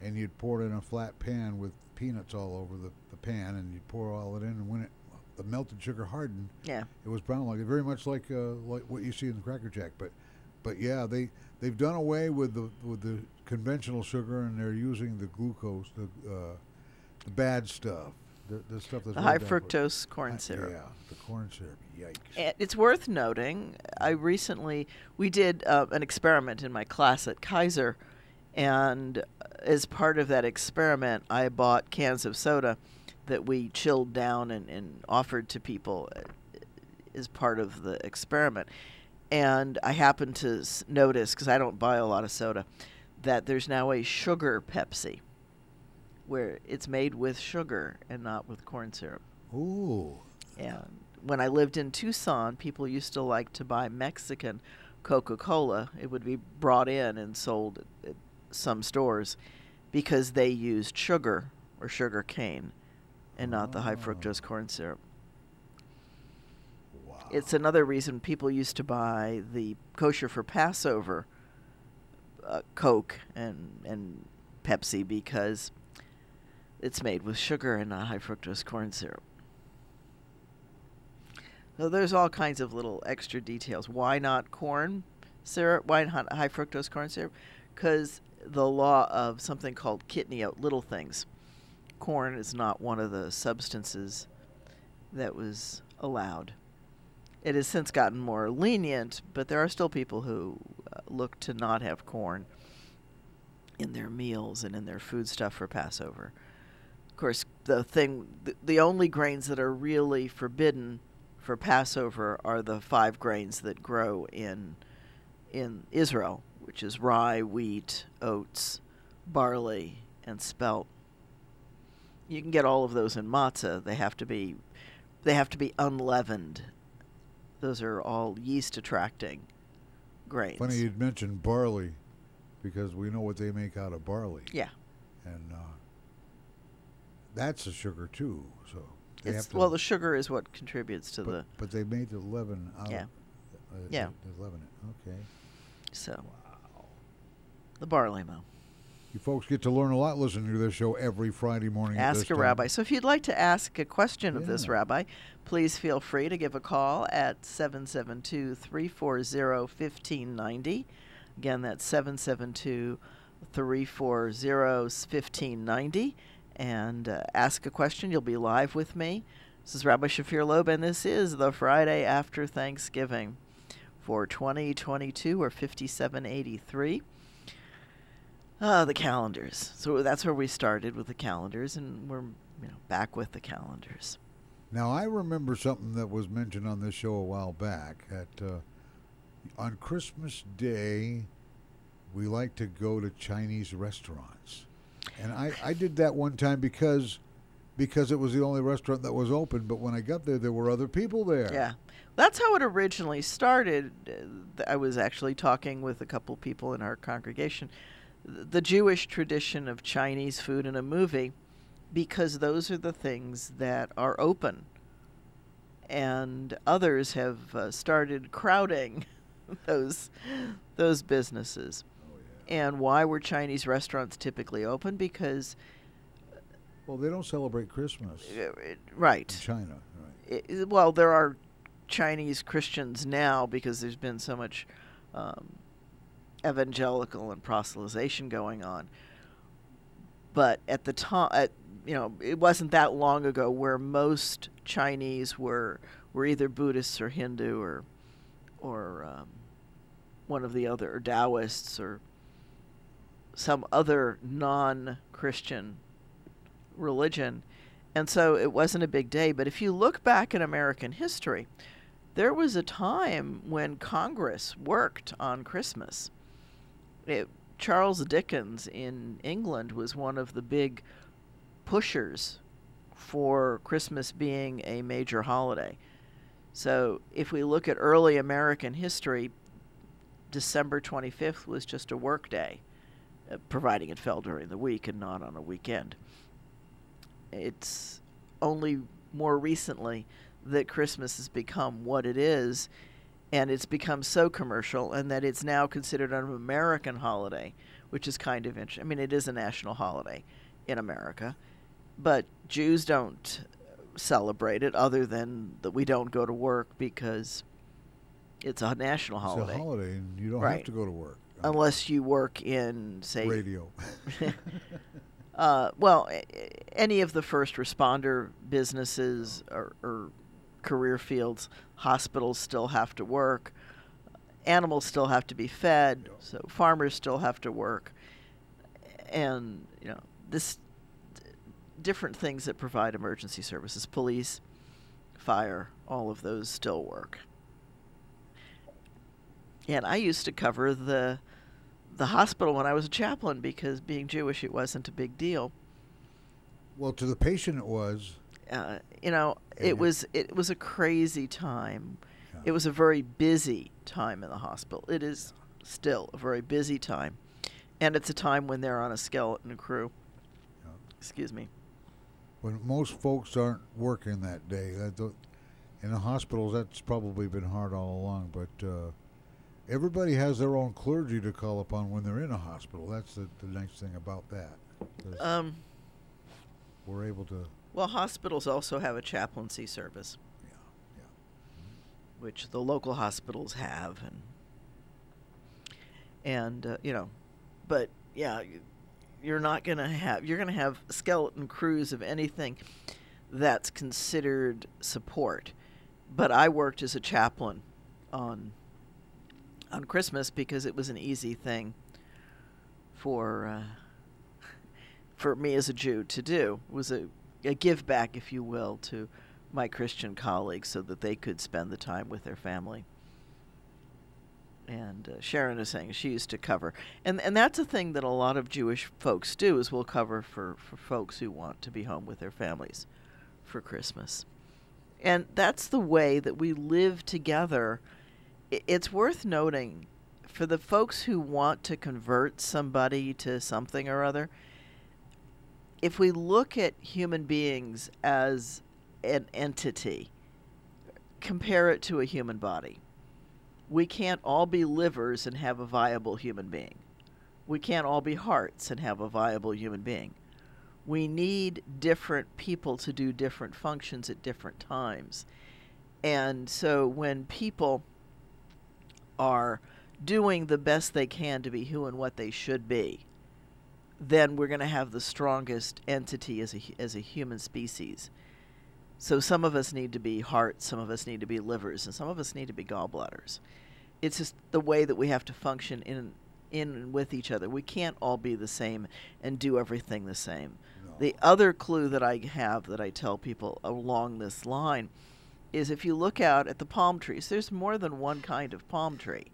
[SPEAKER 2] and you'd pour it in a flat pan with peanuts all over the pan, and you'd pour all it in, and when the melted sugar hardened, it was brown like it, very much like what you see in the Cracker Jack. But yeah, they've done away with the conventional sugar, and they're using the glucose, the bad stuff. The stuff that's
[SPEAKER 3] the high fructose corn syrup.
[SPEAKER 2] Yeah, the corn syrup. Yikes.
[SPEAKER 3] And it's worth noting, we did an experiment in my class at Kaiser, and as part of that experiment, I bought cans of soda that we chilled down and offered to people as part of the experiment. And I happened to notice, because I don't buy a lot of soda, that there's now a sugar Pepsi, where it's made with sugar and not with corn syrup.
[SPEAKER 2] Ooh.
[SPEAKER 3] And when I lived in Tucson, people used to like to buy Mexican Coca-Cola. It would be brought in and sold at some stores because they used sugar or sugar cane and not the high fructose corn syrup.
[SPEAKER 2] Wow.
[SPEAKER 3] It's another reason people used to buy the kosher for Passover Coke and Pepsi, because it's made with sugar and not high fructose corn syrup. So there's all kinds of little extra details. Why not corn syrup? Why not high fructose corn syrup? Because the law of something called kitniot, little things. Corn is not one of the substances that was allowed. It has since gotten more lenient, but there are still people who look to not have corn in their meals and in their food stuff for Passover. Of course, the only grains that are really forbidden for Passover are the 5 grains that grow in Israel, which is rye, wheat, oats, barley, and spelt. You can get all of those in matzah. They have to be unleavened. Those are all yeast attracting grains.
[SPEAKER 2] Funny you'd mentioned barley, because we know what they make out of barley.
[SPEAKER 3] Yeah.
[SPEAKER 2] And that's a sugar too. So they have to,
[SPEAKER 3] well, the sugar is what contributes to the.
[SPEAKER 2] But they made the leaven out.
[SPEAKER 3] Yeah.
[SPEAKER 2] Of,
[SPEAKER 3] yeah.
[SPEAKER 2] They leaven it. Okay.
[SPEAKER 3] So.
[SPEAKER 2] Wow.
[SPEAKER 3] The barley mow.
[SPEAKER 2] You folks get to learn a lot listening to this show every Friday morning.
[SPEAKER 3] Ask a Rabbi. So if you'd like to ask a question of this Rabbi, please feel free to give a call at 772-340-1590. Again, that's 772-340-1590. And ask a question. You'll be live with me. This is Rabbi Shafir Lobb, and this is the Friday after Thanksgiving for 2022 or 5783. The calendars. So that's where we started, with the calendars, and we're back with the calendars.
[SPEAKER 2] Now, I remember something that was mentioned on this show a while back. On Christmas Day, we like to go to Chinese restaurants. And I did that one time because it was the only restaurant that was open, but when I got there were other people there.
[SPEAKER 3] Yeah. That's how it originally started. I was actually talking with a couple people in our congregation. The Jewish tradition of Chinese food in a movie, because those are the things that are open, and others have started crowding those businesses.
[SPEAKER 2] Oh, yeah.
[SPEAKER 3] And why were Chinese restaurants typically open? Because
[SPEAKER 2] they don't celebrate Christmas.
[SPEAKER 3] Right.
[SPEAKER 2] In China. Right.
[SPEAKER 3] Well, there are Chinese Christians now because there's been so much evangelical and proselytization going on. But at the time, it wasn't that long ago where most Chinese were either Buddhists or Hindu or one of the other, or Taoists or some other non-Christian religion. And so it wasn't a big day. But if you look back in American history, there was a time when Congress worked on Christmas. Charles Dickens in England was one of the big pushers for Christmas being a major holiday. So if we look at early American history, December 25th was just a work day, providing it fell during the week and not on a weekend. It's only more recently that Christmas has become what it is, and it's become so commercial, and that it's now considered an American holiday, which is kind of interesting. I mean, it is a national holiday in America, but Jews don't celebrate it, other than that we don't go to work because it's a national holiday.
[SPEAKER 2] It's a holiday, and you don't have to go to work.
[SPEAKER 3] Unless you work in, say...
[SPEAKER 2] radio.
[SPEAKER 3] Any of the first responder businesses or career fields. Hospitals still have to work. Animals still have to be fed. So farmers still have to work. And, different things that provide emergency services. Police, fire, all of those still work. And I used to cover the hospital when I was a chaplain, because being Jewish, it wasn't a big deal.
[SPEAKER 2] Well, to the patient it was.
[SPEAKER 3] it was a crazy time.
[SPEAKER 2] Yeah.
[SPEAKER 3] It was a very busy time in the hospital. It is still a very busy time, and it's a time when they're on a skeleton crew.
[SPEAKER 2] Yeah.
[SPEAKER 3] Excuse me.
[SPEAKER 2] When most folks aren't working that day, in the hospitals, that's probably been hard all along. But everybody has their own clergy to call upon when they're in a hospital. That's the nice thing about that. We're able to.
[SPEAKER 3] Well, hospitals also have a chaplaincy service,
[SPEAKER 2] Yeah.
[SPEAKER 3] which the local hospitals have, and but yeah, you're going to have skeleton crews of anything that's considered support. But I worked as a chaplain on Christmas because it was an easy thing for me as a Jew to do. It was a give back, if you will, to my Christian colleagues so that they could spend the time with their family. And Sharon is saying she used to cover. And that's a thing that a lot of Jewish folks do, is we'll cover for folks who want to be home with their families for Christmas. And that's the way that we live together. It's worth noting, for the folks who want to convert somebody to something or other, if we look at human beings as an entity, compare it to a human body. We can't all be livers and have a viable human being. We can't all be hearts and have a viable human being. We need different people to do different functions at different times. And so when people are doing the best they can to be who and what they should be, then we're going to have the strongest entity as a human species. So some of us need to be hearts, some of us need to be livers, and some of us need to be gallbladders. It's just the way that we have to function in and with each other. We can't all be the same and do everything the same.
[SPEAKER 2] No.
[SPEAKER 3] The other clue that I have that I tell people along this line is, if you look out at the palm trees, there's more than one kind of palm tree.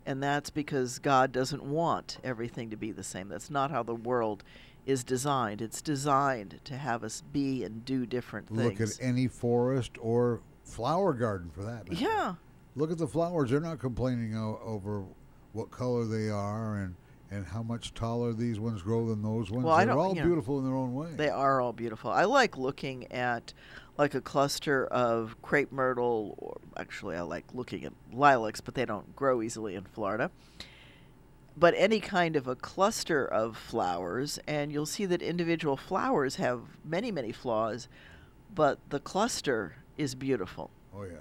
[SPEAKER 3] And that's because God doesn't want everything to be the same. That's not how the world is designed. It's designed to have us be and do different things.
[SPEAKER 2] Look at any forest or flower garden for that matter.
[SPEAKER 3] Yeah.
[SPEAKER 2] Look at the flowers. They're not complaining over what color they are and how much taller these ones grow than those ones.
[SPEAKER 3] Well,
[SPEAKER 2] They're all beautiful in their own way.
[SPEAKER 3] They are all beautiful. I like looking at like a cluster of crepe myrtle, or actually I like looking at lilacs, but they don't grow easily in Florida. But any kind of a cluster of flowers, and you'll see that individual flowers have many, many flaws, but the cluster is beautiful.
[SPEAKER 2] Oh, yes.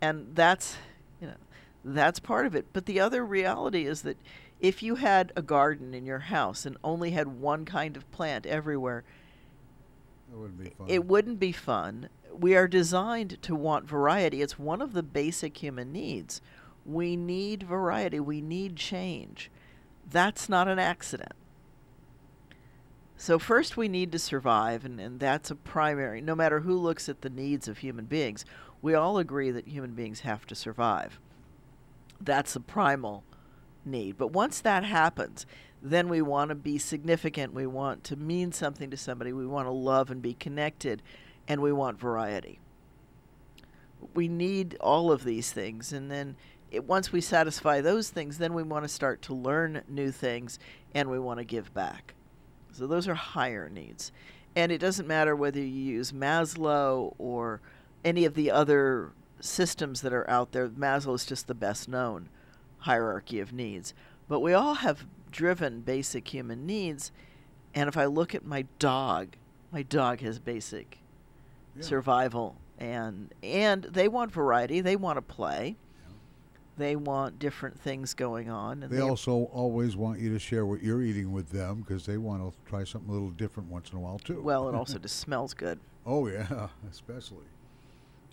[SPEAKER 3] And that's part of it. But the other reality is that if you had a garden in your house and only had one kind of plant everywhere,
[SPEAKER 2] It wouldn't be fun.
[SPEAKER 3] it wouldn't be fun. We are designed to want variety. It's one of the basic human needs. We need variety. We need change. That's not an accident. So first we need to survive, and that's a primary. No matter who looks at the needs of human beings, we all agree that human beings have to survive. That's a primal need. But once that happens, then we want to be significant. We want to mean something to somebody. We want to love and be connected, and we want variety. We need all of these things, and then once we satisfy those things, then we want to start to learn new things, and we want to give back. So those are higher needs. And it doesn't matter whether you use Maslow or any of the other systems that are out there. Maslow is just the best known hierarchy of needs. But we all have driven basic human needs. And if I look at my dog has basic survival. And they want variety. They want to play. They want different things going on. And
[SPEAKER 2] they also always want you to share what you're eating with them because they want to try something a little different once in a while, too.
[SPEAKER 3] Well, it also just smells good.
[SPEAKER 2] Oh, yeah, especially.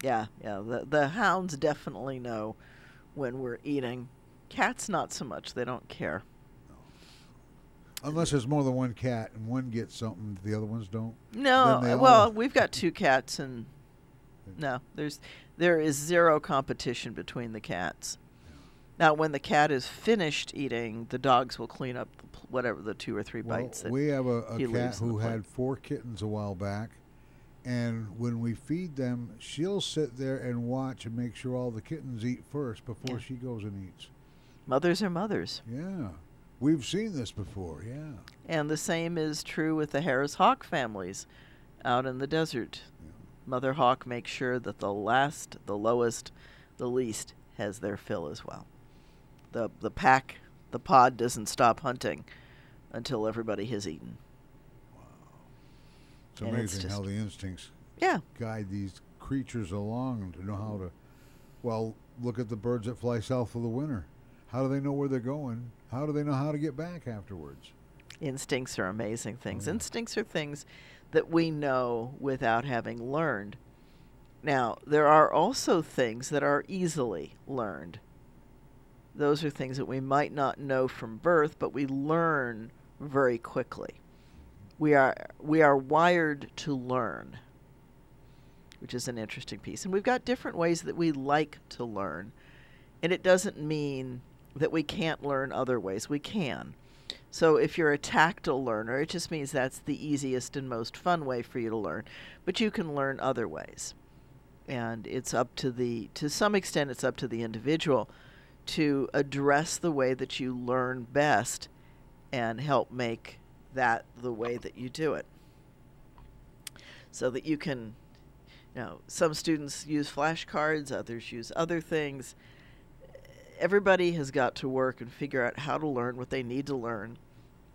[SPEAKER 3] Yeah. The hounds definitely know when we're eating. Cats, not so much. They don't care.
[SPEAKER 2] No. Unless there's more than one cat and one gets something the other ones don't.
[SPEAKER 3] No, well, we've got two cats, and no, there is zero competition between the cats. Now, when the cat is finished eating, the dogs will clean up whatever the 2 or 3 bites that
[SPEAKER 2] we have a cat
[SPEAKER 3] leaves
[SPEAKER 2] who had 4 kittens a while back, And when we feed them, she'll sit there and watch and make sure all the kittens eat first before she goes and eats.
[SPEAKER 3] Mothers are mothers.
[SPEAKER 2] Yeah. We've seen this before, yeah.
[SPEAKER 3] And the same is true with the Harris hawk families out in the desert.
[SPEAKER 2] Yeah.
[SPEAKER 3] Mother hawk makes sure that the last, the lowest, the least has their fill as well. The pod doesn't stop hunting until everybody has eaten.
[SPEAKER 2] It's amazing how the instincts guide these creatures along to know how to, well, look at the birds that fly south for the winter. How do they know where they're going? How do they know how to get back afterwards?
[SPEAKER 3] Instincts are amazing things.
[SPEAKER 2] Oh, yeah.
[SPEAKER 3] Instincts are things that we know without having learned. Now, there are also things that are easily learned. Those are things that we might not know from birth, but we learn very quickly. We are wired to learn, which is an interesting piece. And we've got different ways that we like to learn. And it doesn't mean that we can't learn other ways. We can. So if you're a tactile learner, it just means that's the easiest and most fun way for you to learn. But you can learn other ways. And it's up to some extent, it's up to the individual to address the way that you learn best and help make that the way that you do it. So that you can, some students use flashcards, others use other things. Everybody has got to work and figure out how to learn what they need to learn,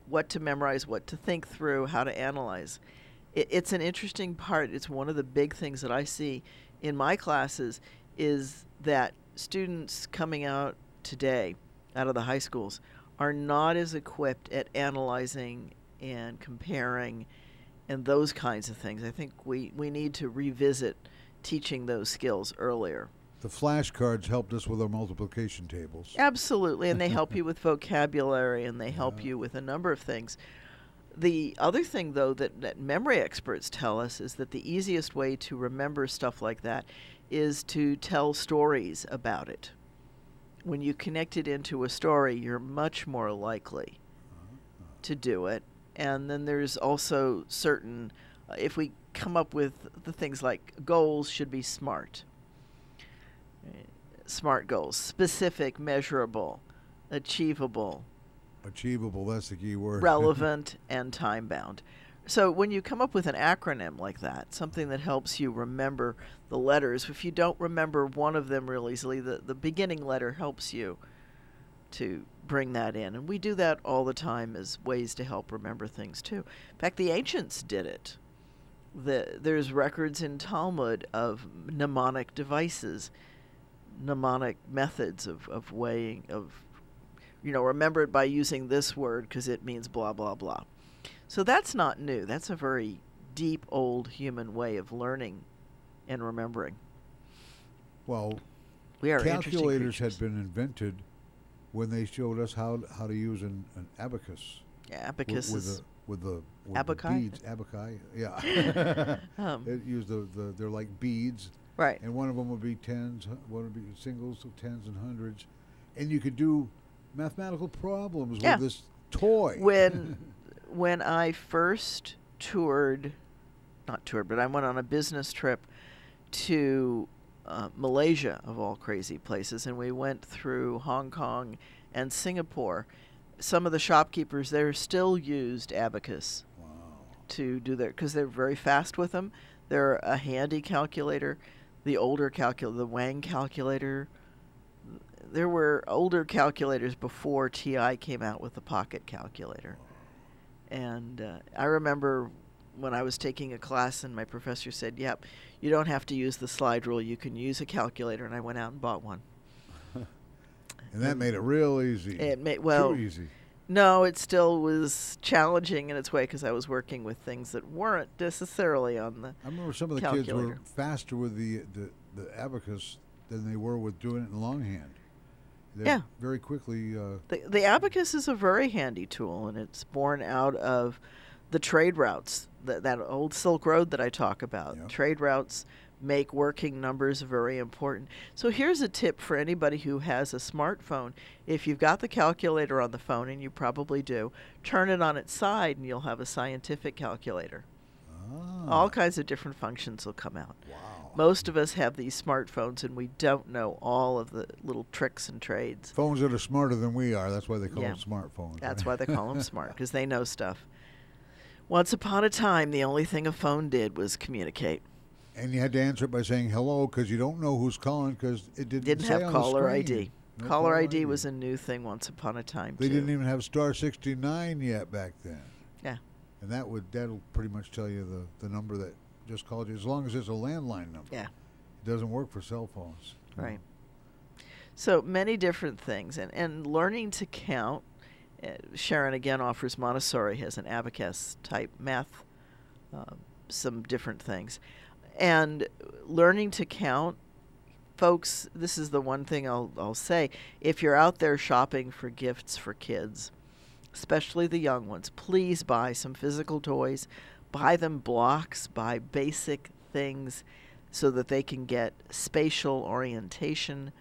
[SPEAKER 3] what to memorize, what to think through, how to analyze. It's an interesting part. It's one of the big things that I see in my classes is that students coming out today, out of the high schools, are not as equipped at analyzing and comparing and those kinds of things. I think we need to revisit teaching those skills earlier.
[SPEAKER 2] The flashcards helped us with our multiplication tables.
[SPEAKER 3] Absolutely, and they help you with vocabulary, and they help you with a number of things. The other thing, though, that memory experts tell us is that the easiest way to remember stuff like that is to tell stories about it. When you connect it into a story, you're much more likely to do it. And then there's also certain, if we come up with the things like goals should be SMART. SMART goals: specific, measurable, achievable.
[SPEAKER 2] Achievable, that's the key word.
[SPEAKER 3] Relevant, and time-bound. So when you come up with an acronym like that, something that helps you remember the letters, if you don't remember one of them real easily, the beginning letter helps you to bring that in. And we do that all the time as ways to help remember things too. In fact, the ancients did it. There's records in Talmud of mnemonic devices, mnemonic methods of weighing, remember it by using this word because it means blah, blah, blah. So that's not new. That's a very deep, old human way of learning and remembering.
[SPEAKER 2] Well,
[SPEAKER 3] we are
[SPEAKER 2] calculators had been invented when they showed us how to use an abacus.
[SPEAKER 3] Yeah, abacus
[SPEAKER 2] with the
[SPEAKER 3] abaci?
[SPEAKER 2] beads. Abaci, yeah. It used they're like beads.
[SPEAKER 3] Right.
[SPEAKER 2] And one of them would be tens, one would be singles of tens and hundreds. And you could do mathematical problems with this toy.
[SPEAKER 3] When I first not toured, but I went on a business trip to Malaysia, of all crazy places, and we went through Hong Kong and Singapore. Some of the shopkeepers there still used abacus to do because they're very fast with them. They're a handy calculator. The older calculator, the Wang calculator. There were older calculators before TI came out with the pocket calculator. And I remember when I was taking a class and my professor said, yep, you don't have to use the slide rule. You can use a calculator. And I went out and bought one.
[SPEAKER 2] And that made it real easy. Too easy.
[SPEAKER 3] No, it still was challenging in its way because I was working with things that weren't necessarily on the
[SPEAKER 2] I remember some of the kids were faster with the abacus than they were with doing it in longhand. Very quickly.
[SPEAKER 3] The abacus is a very handy tool, and it's born out of the trade routes, that old Silk Road that I talk about. Yep. Trade routes make working numbers very important. So here's a tip for anybody who has a smartphone. If you've got the calculator on the phone, and you probably do, turn it on its side, and you'll have a scientific calculator. All kinds of different functions will come out.
[SPEAKER 2] Wow.
[SPEAKER 3] Most of us have these smartphones, and we don't know all of the little tricks and trades.
[SPEAKER 2] Phones that are smarter than we are. That's why they call
[SPEAKER 3] Yeah.
[SPEAKER 2] them smartphones.
[SPEAKER 3] That's
[SPEAKER 2] right?
[SPEAKER 3] why they call them smart, because they know stuff. Once upon a time, the only thing a phone did was communicate.
[SPEAKER 2] And you had to answer it by saying hello because you don't know who's calling because it didn't say
[SPEAKER 3] Have
[SPEAKER 2] on
[SPEAKER 3] caller
[SPEAKER 2] the
[SPEAKER 3] ID.
[SPEAKER 2] screen. No
[SPEAKER 3] Caller ID was a new thing once upon a time,
[SPEAKER 2] They
[SPEAKER 3] too.
[SPEAKER 2] didn't even have star 69 yet back then.
[SPEAKER 3] Yeah.
[SPEAKER 2] And that'll pretty much tell you the number that just called you, as long as it's a landline number.
[SPEAKER 3] Yeah.
[SPEAKER 2] It doesn't work for cell phones.
[SPEAKER 3] Right. So many different things. And learning to count, Sharon again offers Montessori, has an abacus type math, some different things. And learning to count, folks, this is the one thing I'll say. If you're out there shopping for gifts for kids, especially the young ones, please buy some physical toys. Buy them blocks, buy basic things so that they can get spatial orientation.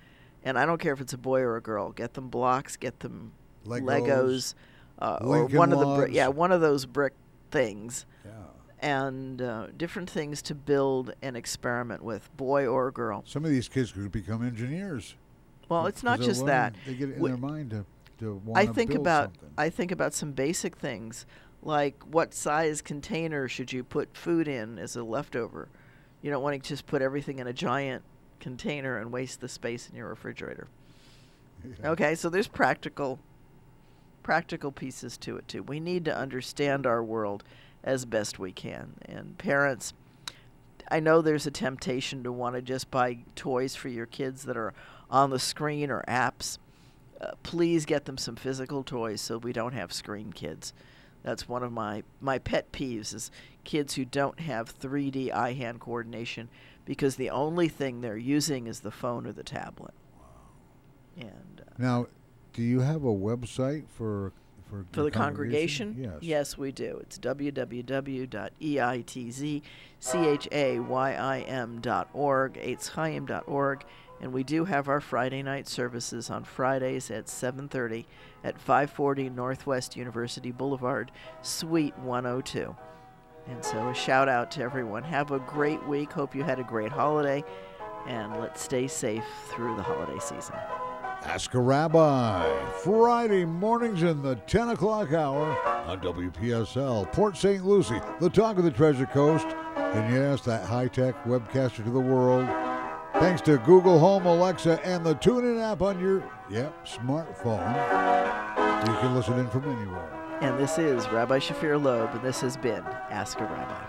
[SPEAKER 3] And I don't care if it's a boy or a girl. Get them blocks, get them Legos or one of those brick things.
[SPEAKER 2] Yeah.
[SPEAKER 3] And different things to build and experiment with, boy or girl.
[SPEAKER 2] Some of these kids could become engineers.
[SPEAKER 3] Well, it's not just that.
[SPEAKER 2] They get it in their mind to want
[SPEAKER 3] I
[SPEAKER 2] to
[SPEAKER 3] think
[SPEAKER 2] build
[SPEAKER 3] about
[SPEAKER 2] something.
[SPEAKER 3] I think about some basic things, like what size container should you put food in as a leftover? You don't want to just put everything in a giant container and waste the space in your refrigerator.
[SPEAKER 2] Yeah.
[SPEAKER 3] Okay, so there's practical pieces to it too. We need to understand our world as best we can. And parents, I know there's a temptation to want to just buy toys for your kids that are on the screen or apps. Please get them some physical toys so we don't have screen kids. That's one of my pet peeves is kids who don't have 3D eye-hand coordination because the only thing they're using is the phone or the tablet.
[SPEAKER 2] Wow.
[SPEAKER 3] And
[SPEAKER 2] Now, do you have a website for
[SPEAKER 3] the congregation?
[SPEAKER 2] Yes.
[SPEAKER 3] Yes, we do. It's www.eitzchayim.org, eitzchayim.org. And we do have our Friday night services on Fridays at 7:30 at 540 Northwest University Boulevard, Suite 102. And so a shout out to everyone. Have a great week. Hope you had a great holiday. And let's stay safe through the holiday season.
[SPEAKER 2] Ask a Rabbi, Friday mornings in the 10 o'clock hour on WPSL, Port St. Lucie, the talk of the Treasure Coast. And yes, that high-tech webcaster to the world. Thanks to Google Home, Alexa, and the TuneIn app on your, smartphone. You can listen in from anywhere.
[SPEAKER 3] And this is Rabbi Shafir Lobb, and this has been Ask a Rabbi.